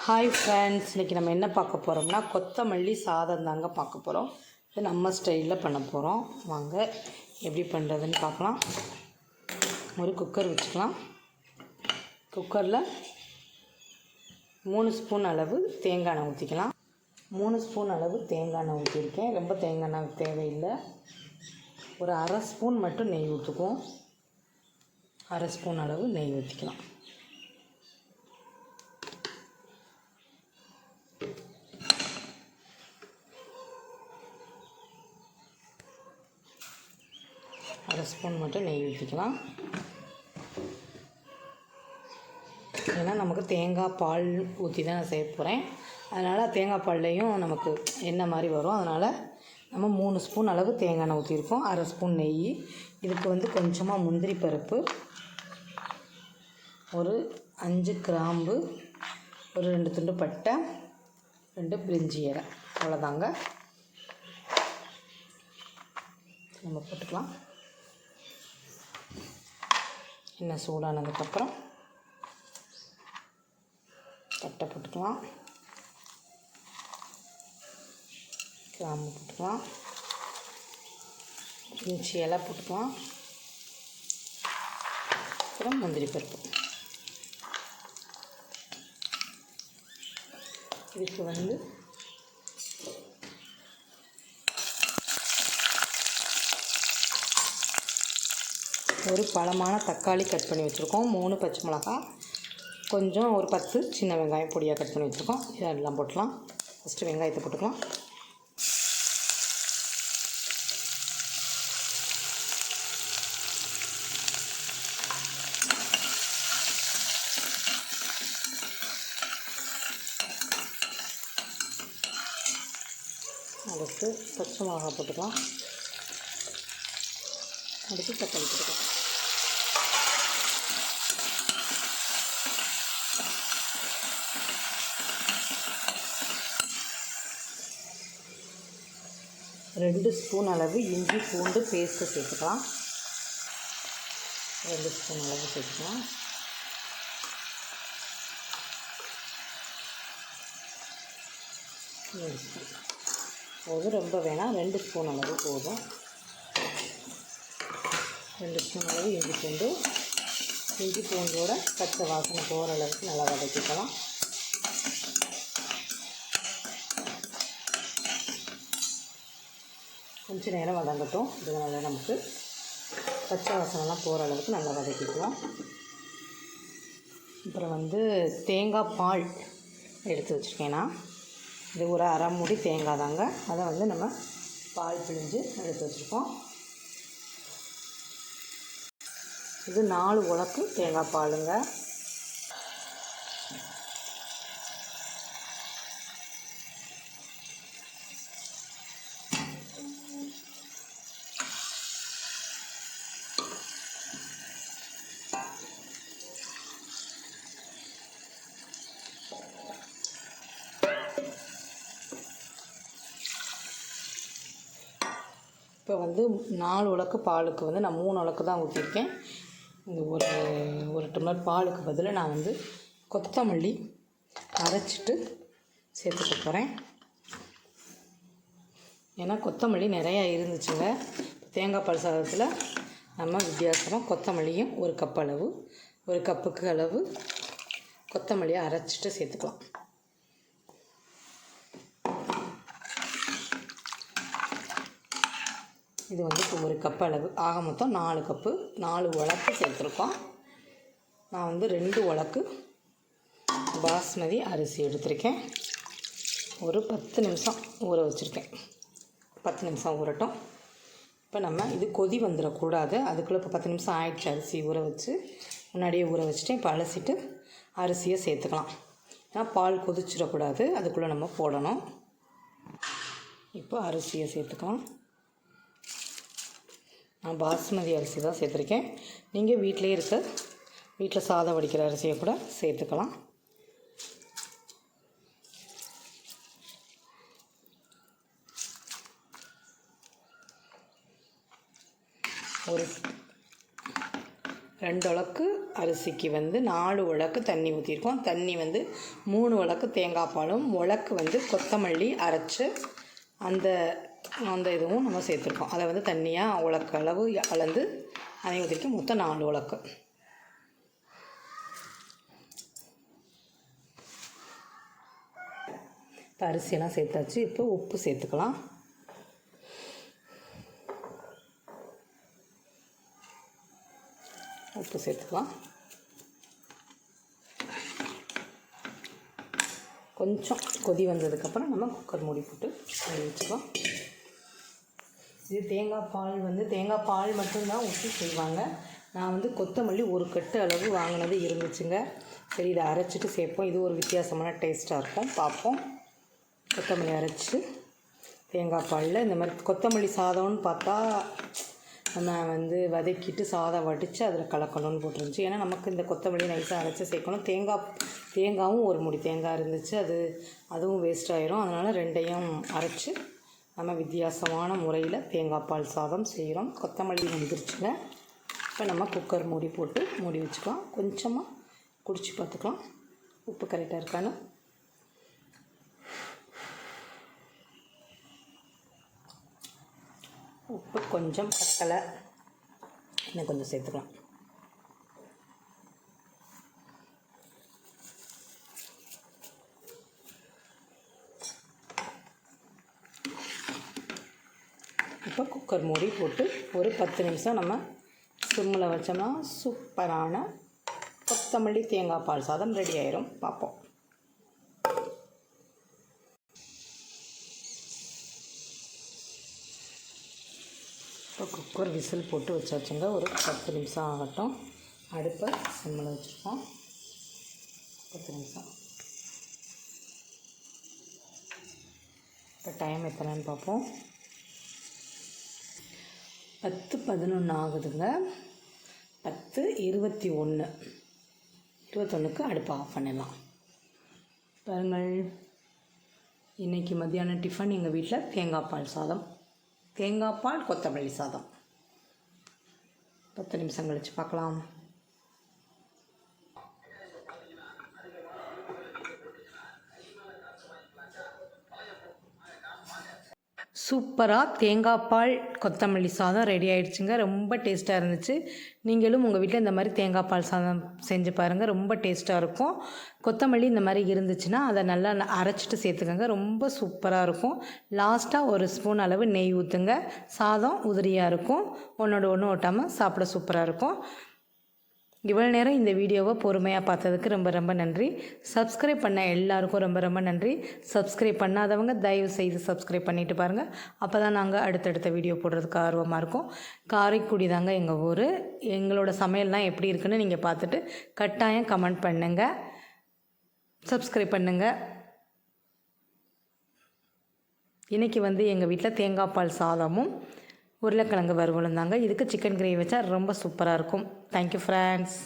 Hi friends, இன்றைக்கி நம்ம என்ன பார்க்க போகிறோம்னா கொத்தமல்லி சாதம் தாங்க பார்க்க போகிறோம். இது நம்ம ஸ்டைலில் பண்ண போகிறோம். வாங்க எப்படி பண்ணுறதுன்னு பார்க்கலாம். ஒரு குக்கர் வச்சுக்கலாம். குக்கரில் 3 ஸ்பூன் அளவு தேங்காய் எண்ணெய் ஊற்றிக்கலாம். 3 ஸ்பூன் அளவு தேங்காய் எண்ணெய் ஊற்றிருக்கேன். ரொம்ப தேங்காய் எண்ணெய் தேவையில்லை. ஒரு அரை ஸ்பூன் மட்டும் நெய் ஊற்றுக்குவோம். அரை ஸ்பூன் அளவு நெய் ஊற்றிக்கலாம். அரை ஸ்பூன் மட்டும் நெய் ஊற்றிக்கலாம். ஏன்னா நமக்கு தேங்காய் பால் ஊற்றி தான் நான் செய்ய போகிறேன். அதனால் தேங்காய் பால்லையும் நமக்கு எண்ணெய் மாதிரி வரும். அதனால் நம்ம 3 ஸ்பூன் அளவு தேங்காய் எண்ணெய் ஊற்றிருக்கோம். அரை ஸ்பூன் நெய். இதுக்கு கொஞ்சமாக முந்திரி பருப்பு, ஒரு 5 கிராம்பு, ஒரு 2 துண்டு பட்டை, 2 பிரிஞ்சி இலை, அவ்வளோதாங்க. நம்ம போட்டுக்கலாம். எண்ணெய் சூடானதுக்கப்புறம் பட்டை போட்டுக்கலாம், கிராம்பு போட்டுக்கலாம், பிரிஞ்சி இலை போட்டுக்கலாம், அப்புறம் முந்திரி பருப்பு. இதுக்கு ஒரு பழமான தக்காளி கட் பண்ணி வச்சுருக்கோம். 3 பச்சை மிளகாய், கொஞ்சம் ஒரு 10 சின்ன வெங்காயம் பொடியாக கட் பண்ணி வச்சுருக்கோம். இதெல்லாம் போட்டுக்கலாம். ஃபஸ்ட்டு வெங்காயத்தை போட்டுக்கலாம். அடுத்து பச்சை மிளகாய் போட்டுக்கலாம். அடுத்து தக்காளி போட்டுக்கலாம். ரெண்டு ஸ்பூன் அளவு இஞ்சி பூண்டு பேஸ்ட்டு சேர்த்துக்கலாம். 2 ஸ்பூன் அளவு சேர்த்துக்கலாம். போதும், ரொம்ப வேணாம். 2 ஸ்பூன் அளவு போதும். 2 ஸ்பூன் அளவு இஞ்சி பூண்டோட பச்சை வாசனை போகிற அளவுக்கு நல்லா வதக்கிக்கலாம். கொஞ்சம் நேரம் வதங்கட்டும். இதனால் நமக்கு பச்சை வாசனைலாம் போகிற அளவுக்கு நல்லா வதக்கிக்கலாம். அப்புறம் தேங்காய் பால் எடுத்து வச்சுருக்கேன்னா, இது ஒரு அரை மூடி தேங்காய் தாங்க. அதை நம்ம பால் பிழிஞ்சு எடுத்து வச்சுருக்கோம். இது 4 உலக்கு தேங்காய் பாலுங்க. இப்போ 4 உலக்கு பாலுக்கு நான் 3 உலக்கு தான் ஊற்றிருக்கேன். இந்த ஒரு டம்ளர் பாலுக்கு பதிலாக நான் கொத்தமல்லி அரைச்சிட்டு சேர்த்துக்க போகிறேன். ஏன்னா கொத்தமல்லி நிறையா இருந்துச்சுங்க. தேங்காய் பால் சாதத்தில் நம்ம வித்தியாசமாக கொத்தமல்லியும் ஒரு கப் அளவு, ஒரு கப்புக்கு அளவு கொத்தமல்லியை அரைச்சிட்டு சேர்த்துக்கலாம். இது இப்போ ஒரு கப் அளவு, ஆக மொத்தம் 4 கப்பு, 4 உலக்கு சேர்த்துருக்கோம். நான் 2 உலக்கு பாஸ்மதி அரிசி எடுத்திருக்கேன். ஒரு 10 நிமிஷம் ஊற வச்சுருக்கேன். 10 நிமிஷம் ஊறட்டும். இப்போ நம்ம இது கொதி வந்துடக்கூடாது. அதுக்குள்ளே இப்போ 10 நிமிஷம் ஆயிடுச்சு. அரிசி ஊற வச்சு முன்னாடியே ஊற வச்சுட்டு இப்போ அலசிட்டு அரிசியை சேர்த்துக்கலாம். ஏன்னா பால் கொதிச்சிடக்கூடாது, அதுக்குள்ளே நம்ம போடணும். இப்போ அரிசியை சேர்த்துக்கலாம். நான் பாஸ்மதி அரிசி தான் சேர்த்துருக்கேன். நீங்கள் வீட்டில் சாதம் வடிக்கிற அரிசியை கூட சேர்த்துக்கலாம். 2 உலக்கு அரிசிக்கு வந்து 4 உலக்கு தண்ணி ஊற்றிருக்கோம். தண்ணி வந்து 3 உலக்கு தேங்காய் பாலும் உலக்கு வந்து கொத்தமல்லி அரைச்சி அந்த இதுவும் நம்ம சேர்த்துருக்கோம். அதை வந்து தண்ணியாக உலக்கு அளவு அளந்து அதை ஊற்றிருக்கோம். மொத்தம் 4 உலக்கு. இப்போ அரிசியெல்லாம் சேர்த்தாச்சு. இப்போ உப்பு சேர்த்துக்கலாம். உப்பு சேர்த்துக்கலாம். கொஞ்சம் கொதி வந்ததுக்கப்புறம் நம்ம குக்கர் மூடி போட்டு வச்சுக்கலாம். இது தேங்காய் பால் மட்டும்தான் ஊற்றி செய்வாங்க. நான் வந்து கொத்தமல்லி ஒரு கட்டு அளவு வாங்கினது இருந்துச்சுங்க. சரி, இதை அரைச்சிட்டு சேர்ப்போம். இது ஒரு வித்தியாசமான டேஸ்ட்டாக இருக்கும். பார்ப்போம். கொத்தமல்லி அரைச்சி தேங்காய் பாலில் இந்த மாதிரி கொத்தமல்லி சாதம்னு பார்த்தா நம்ம வந்து வதக்கிட்டு சாதம் வடித்து அதில் கலக்கணும்னு போட்டுருந்துச்சு. ஏன்னா நமக்கு இந்த கொத்தமல்லி நைஸாக அரைச்சி சேர்க்கணும். தேங்காயும் ஒரு முடி தேங்காய் இருந்துச்சு. அதுவும் வேஸ்ட் ஆகிரும். அதனால் ரெண்டையும் அரைச்சி நம்ம வித்தியாசமான முறையில் தேங்காய் பால் சாதம் செய்கிறோம். கொத்தமல்லி வந்துருச்சுங்க. இப்போ நம்ம குக்கர் மூடி போட்டு மூடி வச்சுக்கலாம். கொஞ்சமாக குடிச்சு பார்த்துக்கலாம் உப்பு கரெக்டாக இருக்கான்னு. உப்பு கொஞ்சம் பத்தலை, இன்னும் கொஞ்சம் சேர்த்துக்கலாம். இப்போ குக்கர் மூடி போட்டு ஒரு 10 நிமிஷம் நம்ம சிம்மில் வச்சோம்னா சூப்பரான கொத்தமல்லி தேங்காய் பால் சாதம் ரெடி ஆயிரும். பார்ப்போம். இப்போ குக்கர் விசில் போட்டு வச்சாச்சுங்க. ஒரு 10 நிமிஷம் ஆகட்டும். அடுப்பை சிம்மில் வச்சுருக்கோம். 10 நிமிஷம். இப்போ டைம் எத்தனைன்னு பார்ப்போம். 10:11 ஆகுதுங்க. 10:21. 21க்கு அடுப்பை ஆஃப் பண்ணிடலாம். பாருங்கள், இன்றைக்கி மத்தியானம் டிஃபன் எங்கள் வீட்டில் தேங்காய் பால் சாதம், தேங்காய் பால் கொத்தமல்லி சாதம். 10 நிமிஷம் கழித்து பார்க்கலாம். சூப்பராக தேங்காய் பால் கொத்தமல்லி சாதம் ரெடி ஆகிடுச்சுங்க. ரொம்ப டேஸ்ட்டாக இருந்துச்சு. நீங்களும் உங்கள் வீட்டில் இந்த மாதிரி தேங்காய் பால் சாதம் செஞ்சு பாருங்கள். ரொம்ப டேஸ்ட்டாக இருக்கும். கொத்தமல்லி இந்த மாதிரி இருந்துச்சுன்னா அதை நல்லா அரைச்சிட்டு சேர்த்துக்கோங்க. ரொம்ப சூப்பராக இருக்கும். லாஸ்ட்டாக ஒரு ஸ்பூன் அளவு நெய் ஊற்றுங்க. சாதம் உதிரியாக இருக்கும். ஒன்றோட ஒன்று ஒட்டாமல் சாப்பிட சூப்பராக இருக்கும். இவ்வளோ நேரம் இந்த வீடியோவை பொறுமையாக பார்த்ததுக்கு ரொம்ப ரொம்ப நன்றி. சப்ஸ்கிரைப் பண்ண எல்லாருக்கும் ரொம்ப ரொம்ப நன்றி. சப்ஸ்கிரைப் பண்ணாதவங்க தயவு செய்து சப்ஸ்கிரைப் பண்ணிவிட்டு பாருங்கள். அப்போ தான் நாங்கள் அடுத்தடுத்த வீடியோ போடுறதுக்கு ஆர்வமாக இருக்கும். காரைக்குடி தாங்க எங்கள் ஊர். எங்களோட சமையல்லாம் எப்படி இருக்குன்னு நீங்கள் பார்த்துட்டு கட்டாயம் கமெண்ட் பண்ணுங்கள். சப்ஸ்கிரைப் பண்ணுங்கள். இன்றைக்கி எங்கள் வீட்டில் தேங்காய் பால் சாதமும் உருளைக்கிழங்கு வறுவலும் தாங்க. இதுக்கு சிக்கன் கிரேவி வச்சா ரொம்ப சூப்பராக இருக்கும். Thank you friends.